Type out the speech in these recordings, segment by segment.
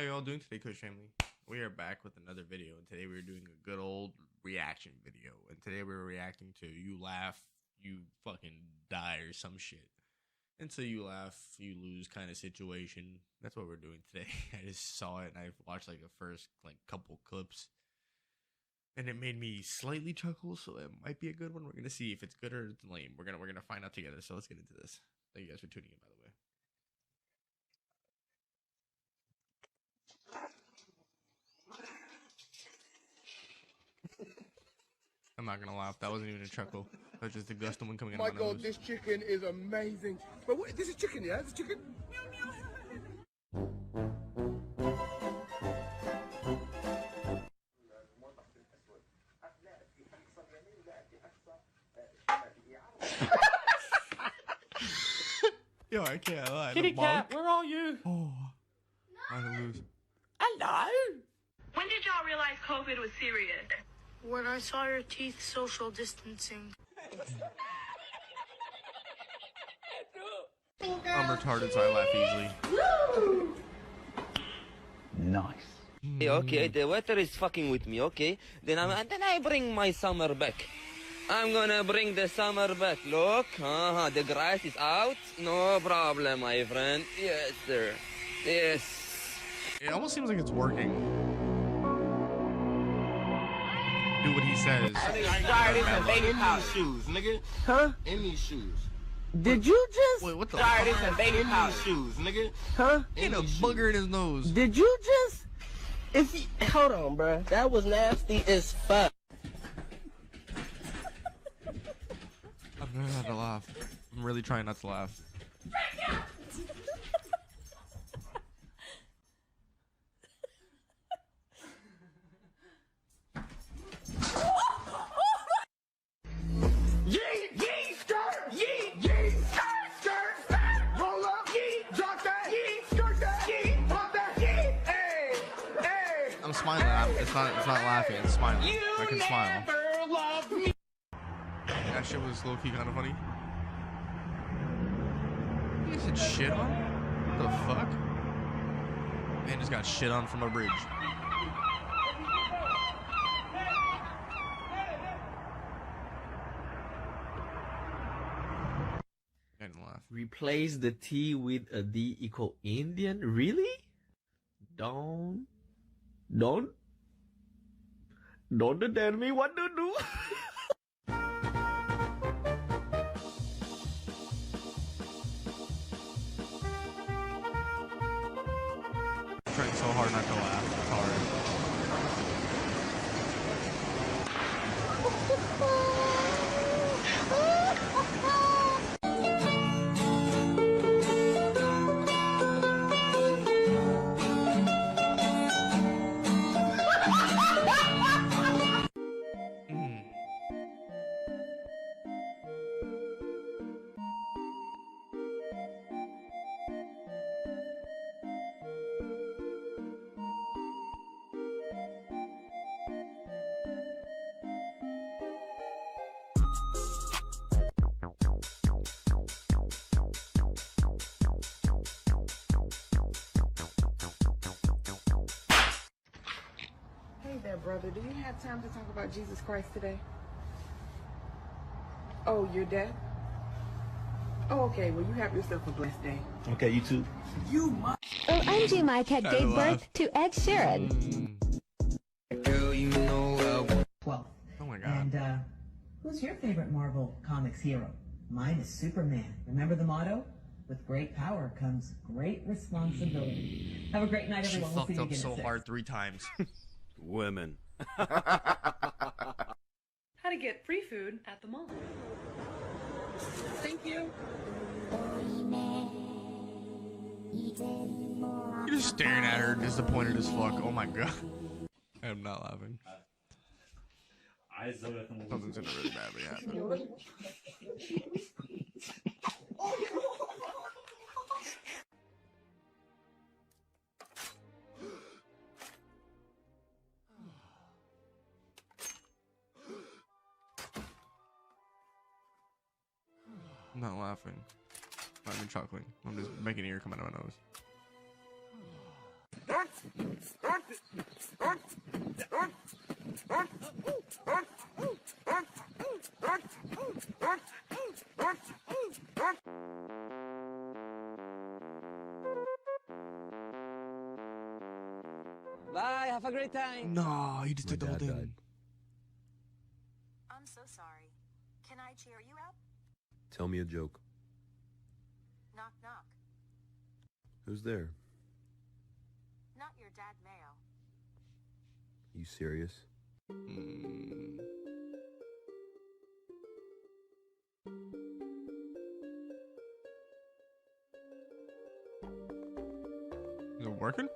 How y'all doing today, Kush family? We are back with another video, and today we're doing a good old reaction video. And today we're reacting to you laugh, you fucking die or some shit. Until you laugh, you lose kind of situation. That's what we're doing today. I just saw it and I watched like the first couple clips. And it made me slightly chuckle, so it might be a good one. We're gonna see if it's good or it's lame. We're gonna find out together. So let's get into this. Thank you guys for tuning in, by the way. I'm not gonna laugh. That wasn't even a chuckle. That was just a gust of wind coming out of my nose. This chicken is amazing. But what, this is chicken, yeah? This is chicken? Yo, I can't lie. Kitty cat, where are you? Oh, I'm gonna lose. Hello? When did y'all realize COVID was serious? When I saw your teeth social distancing. I'm retarded, so I laugh easily. Nice. Okay, the weather is fucking with me, okay? Then I bring my summer back. I'm gonna bring the summer back. Look, the grass is out. No problem, my friend. Yes, sir. Yes. It almost seems like it's working. Do what he says. Sorry, these are baby powder shoes, nigga. Huh? In these shoes. Did you just... Wait, what the Sorry, these fuck? are baby powder shoes, nigga. Huh? He had a booger in his nose. Did you just... If you... Hold on, bruh. That was nasty as fuck. I've never had to laugh. I'm really trying not to laugh. I'm smiling. It's not laughing. It's smiling. I can smile. That shit was low key kind of funny. You said shit on? What the fuck? Man just got shit on from a bridge. I didn't laugh. Replace the T with a D equal Indian? Really? Don't tell me what to do. I'm trying so hard not to laugh. It's hard. Hey there, brother. Do you have time to talk about Jesus Christ today? Oh, you're dead? Oh, okay. Well, you have yourself a blessed day. Okay, you too. You must. Well, Angie Mike had gave birth to Ed Sheeran. Girl, you know 12. Oh my god. And who's your favorite Marvel Comics hero? Mine is Superman. Remember the motto? With great power comes great responsibility. Have a great night, She everyone. We'll see fucked you up again so at 6. hard 3 times. women. How to get free food at the mall. Thank you. You're just staring at her, disappointed as fuck. Oh my god. I am not laughing. Something's gonna really badly happen. I'm not laughing. I'm not even chuckling. I'm just making an ear come out of my nose. That's Bye, have a great time. No, he just took the whole thing. I'm so sorry. Can I cheer you up? Tell me a joke. Knock, knock. Who's there? Not your dad, Mayo. You serious? Is it working?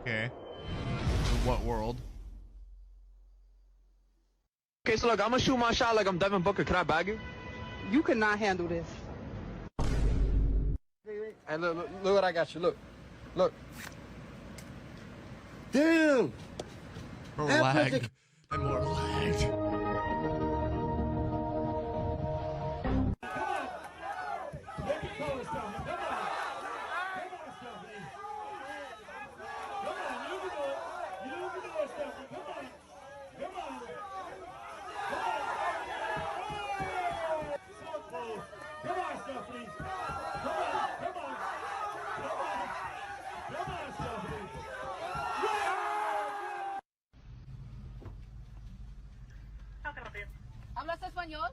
Okay. In what world? Okay, so look, I'm gonna shoot my shot like I'm Devin Booker. Can I bag you? You cannot handle this. Hey, look what I got you. Look. Damn! Bro, lagged. I'm more lagged. ¿Hablas español?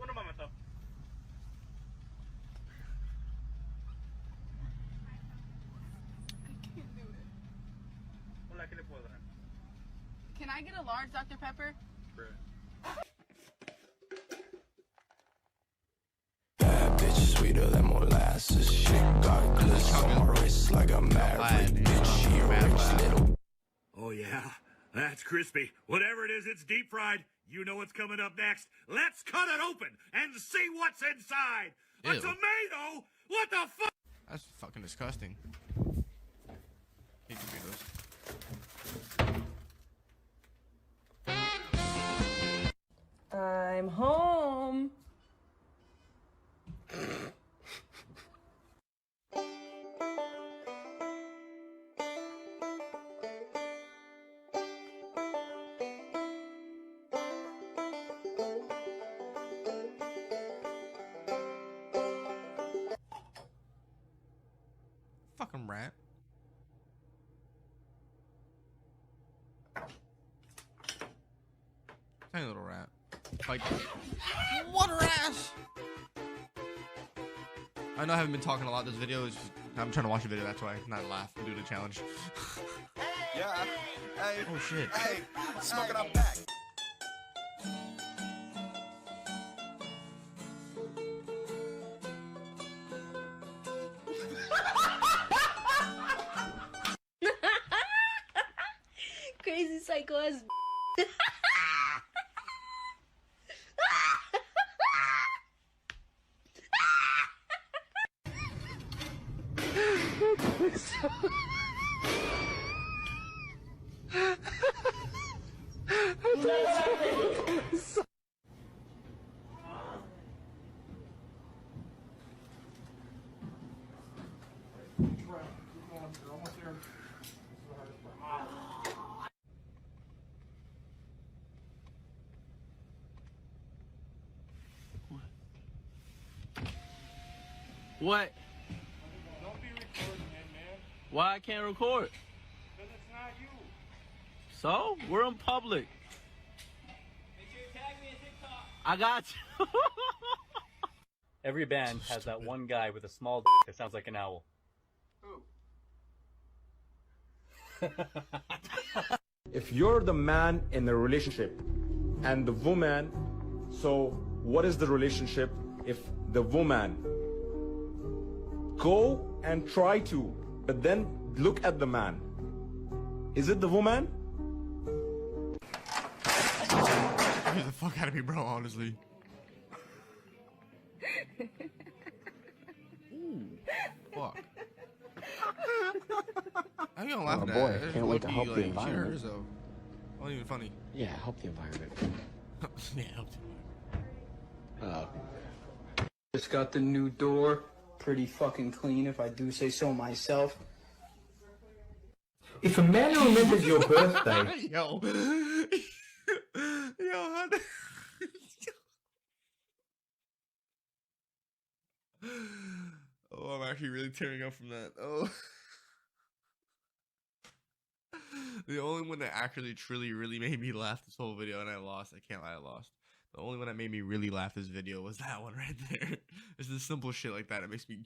Un momento. Hola, ¿qué le puedo dar? Can I get a large Dr. Pepper? Bad bitch, sweeter than molasses. Shit got gliss on my wrist like a maverick. Bitch, she a rich little. Oh, yeah? That's crispy. Whatever it is, it's deep fried. You know what's coming up next. Let's cut it open and see what's inside. A Ew. tomato? What the fuck? That's fucking disgusting. Hate tomatoes. I'm home. Fucking rat. Tiny little rat. Like, water ass! I know I haven't been talking a lot this video. It's just, I'm trying to watch a video, that's why. Not laugh and do the challenge. Yeah. Hey. Oh shit. Hey. Smoking up back. Crazy psycho as What? Don't be recording it, man. Why I can't record? Because it's not you. So? We're in public. Make sure you tag me on TikTok. I got you. Every band has that one guy with a small d that sounds like an owl. Who? If you're the man in a relationship and the woman, so what is the relationship if the woman go and try to, but then look at the man? Is it the woman? Get the fuck out of me, bro, honestly. Fuck. How you gonna laugh at that? boy, It's can't wait to low-key, help the like, she environment. hurt herself. Wasn't even funny. Yeah, help the environment. Yeah, help the environment. Just got the new door. Pretty fucking clean, if I do say so myself. If a man remembers your birthday, Yo, how the... Oh, I'm actually really tearing up from that. Oh. The only one that actually truly really made me laugh this whole video, and I lost. I can't lie, I lost. The only one that made me really laugh this video was that one right there. It's the simple shit like that. It makes me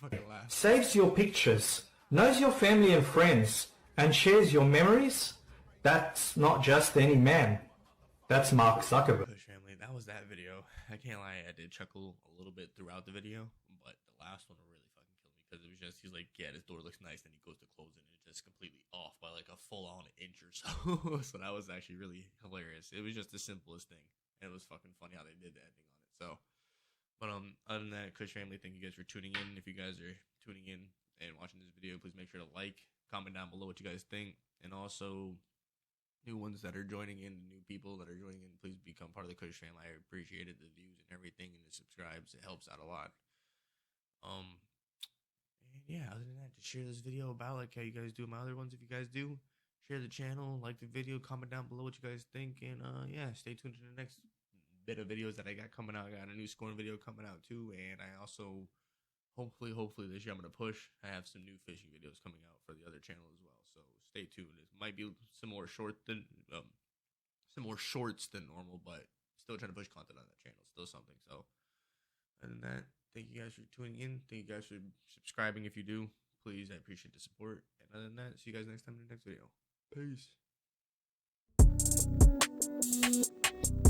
fucking laugh. saves your pictures, knows your family and friends, and shares your memories, that's not just any man. That's Mark Zuckerberg. Kush family, that was that video. I can't lie, I did chuckle a little bit throughout the video, but the last one really fucking killed me because it was just, he's like, yeah, this door looks nice, then he goes to close it and it's just completely off by like a full-on inch or so. So that was actually really hilarious. It was just the simplest thing, and it was fucking funny how they did the ending on it. So, but other than that, Kush family, thank you guys for tuning in. If you guys are tuning in and watching this video, please make sure to like, comment down below what you guys think, and also new ones that are joining in, new people that are joining in, please become part of the Kush family. I appreciate it, the views and everything, and the subscribes. It helps out a lot. And yeah, other than that, just share this video about like how you guys do my other ones. If you guys do, share the channel, like the video, comment down below what you guys think, and yeah, stay tuned to the next bit of videos that I got coming out. I got a new scoring video coming out too, and I also hopefully this year I'm gonna push. I have some new fishing videos coming out for the other channel as well. So stay tuned. It might be some more shorts than normal, but still trying to push content on that channel. Still something. So other than that, thank you guys for tuning in. Thank you guys for subscribing if you do. Please, I appreciate the support. And other than that, see you guys next time in the next video. Peace.